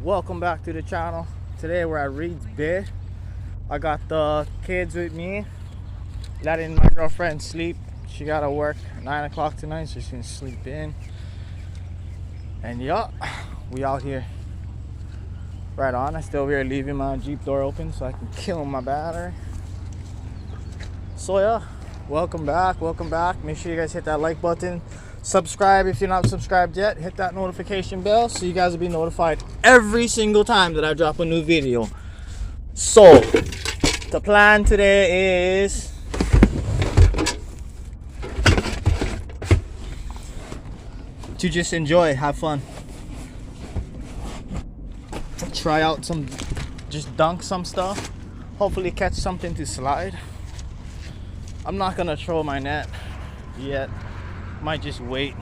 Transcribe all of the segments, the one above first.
Welcome back to the channel. Today we're at Reed's Bay. I got the kids with me, letting my girlfriend sleep. She gotta work 9 o'clock tonight, so she's gonna sleep in. And yeah, we out here. Right on. I still here leaving my Jeep door open so I can kill my battery. So yeah, welcome back, welcome back. Make sure you guys hit that like button. Subscribe if you're not subscribed yet. Hit that notification bell so you guys will be notified every single time that I drop a new video. So the plan today is to just enjoy, have fun, try out some, just dunk some stuff, hopefully catch something to slide. I'm not gonna throw my net yet. Might just wait,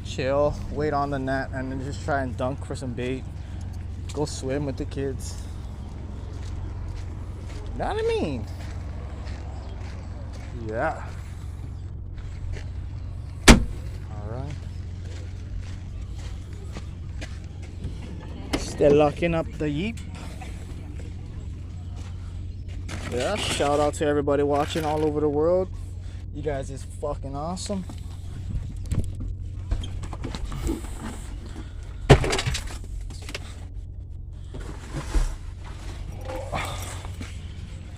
chill, wait on the net, and then just try and dunk for some bait. Go swim with the kids. You know what I mean? Yeah. Alright. Still locking up the Jeep. Yeah, shout out to everybody watching all over the world. You guys is fucking awesome.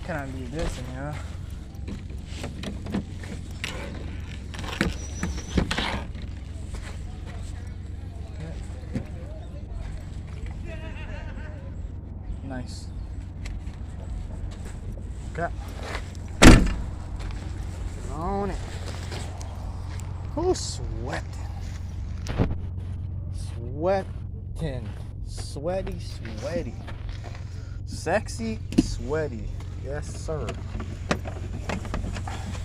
Can I leave this in here? Nice. Okay. On it. Who's sweating? Sweating. Sweaty, sweaty. Sexy, sweaty. Yes, sir.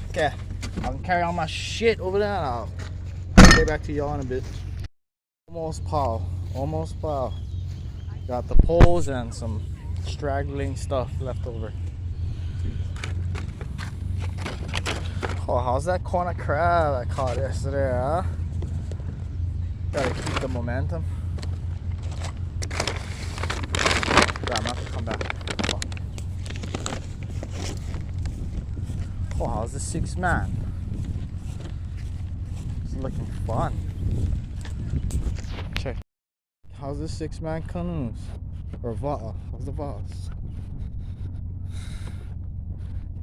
Okay. I can carry all my shit over there. I'll get back to y'all in a bit. Almost pow. Almost pow. Got the poles and some straggling stuff left over. Oh, how's that corner crab I caught yesterday, huh? Gotta keep the momentum. Damn, I have to come back. Fuck. Oh, how's the 6-man? It's looking fun. Check. How's the 6-man canoes? Or va'a? How's the va'as?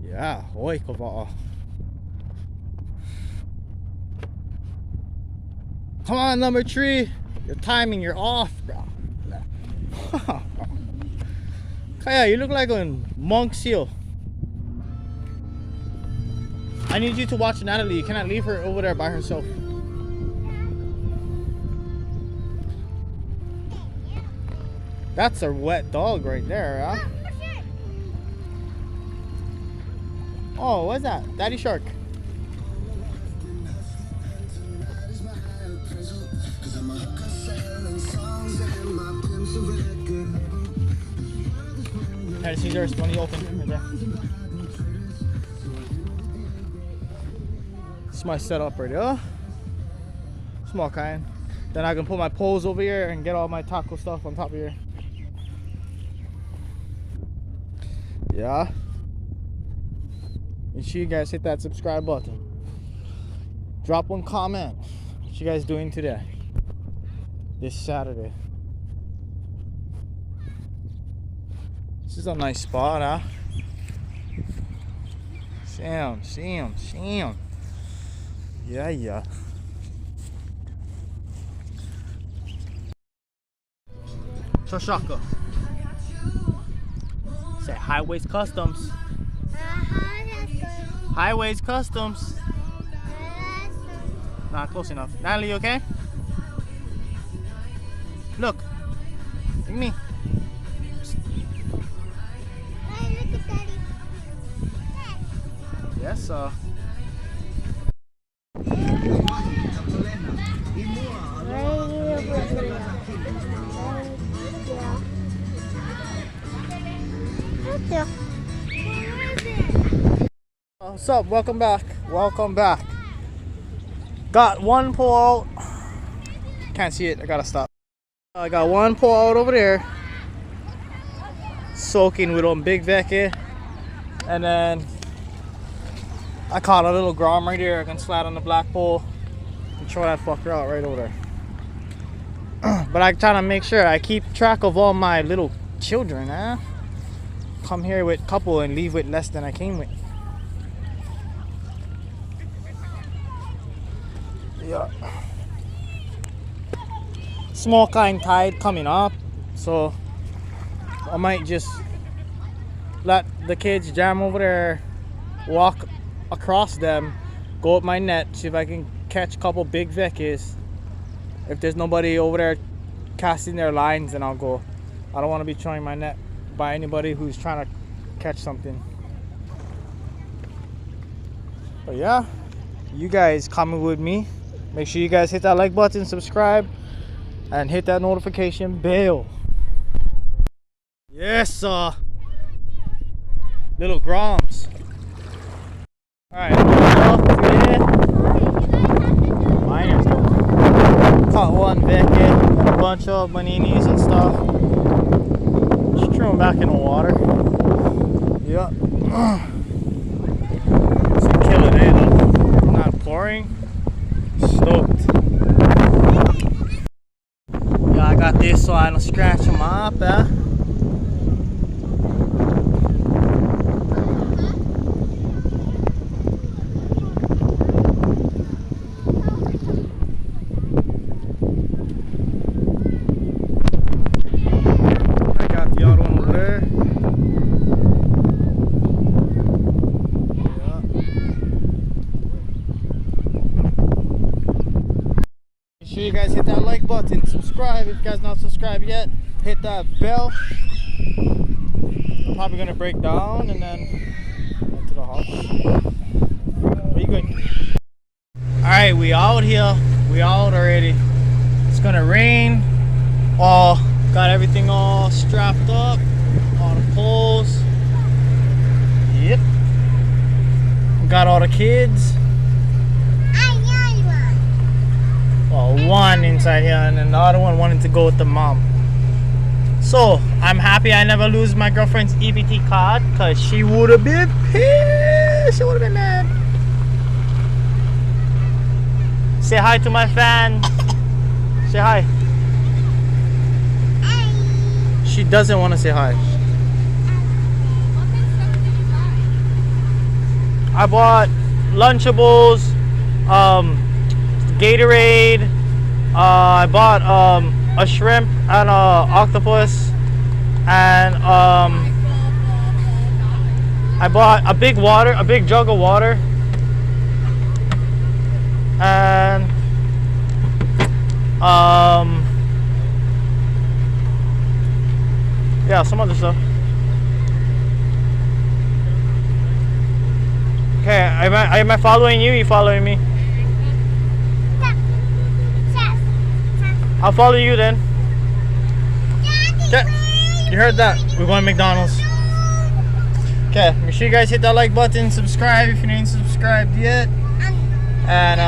Yeah, oi, va'a. Come on, number 3. Your timing, you're off, bro. Kaya, you look like a monk seal. I need you to watch Natalie. You cannot leave her over there by herself. That's a wet dog right there, huh? Oh, what's that? Daddy shark. Hey, see, there's one open right there. This is my setup right there. Small kind. Then I can put my poles over here and get all my taco stuff on top of here. Yeah. Make sure you guys hit that subscribe button. Drop one comment. What you guys doing today? This Saturday. This is a nice spot, huh? See him. Yeah. Shoshaka. Say Highways Customs. Highways Customs. Not close enough. Natalie, you okay? Look. Look at me. Yes, sir. What's up? Welcome back. Welcome back. Got one pole out. Can't see it. I gotta stop. I got one pole out over there, soaking with one big vecchi, and then I caught a little grom right here. I can slide on the black pole and throw that fucker out right over there. But I'm trying to make sure I keep track of all my little children, huh? Come here with a couple and leave with less than I came with. Yeah. Small kind tide coming up, so I might just let the kids jam over there, walk across them, go with my net, see if I can catch a couple big vecchis. If there's nobody over there casting their lines, then I'll go. I don't want to be throwing my net by anybody who's trying to catch something. But yeah, you guys coming with me. Make sure you guys hit that like button, subscribe, and hit that notification bell. Yes, little groms. Alright, miners though. Caught one vecchi and a bunch of baninis and stuff. Just threw them back in the water. Yeah. It's a killer day though. Not pouring. Stoked. Yeah, I got this so I don't scratch them up, eh? You guys hit that like button, subscribe if you guys not subscribed yet, hit that bell. I'm probably gonna break down and then go to the house. Where you going? Alright, we out here, we out already. It's gonna rain. Got everything all strapped up, all the poles. Yep. Got all the kids. Well, one inside here and then the other one wanted to go with the mom. So I'm happy I never lose my girlfriend's EBT card, because she would have been pissed. She would have been mad. Say hi to my fan. Say hi. She doesn't want to say hi. I bought Lunchables, Gatorade. I bought a shrimp and a octopus, and I bought a big jug of water, and yeah, some other stuff. Okay, am I following you? You following me? I'll follow you then. Okay, you heard that. We're going to McDonald's. Okay, make sure you guys hit that like button, subscribe if you ain't subscribed yet. And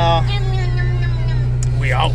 we out.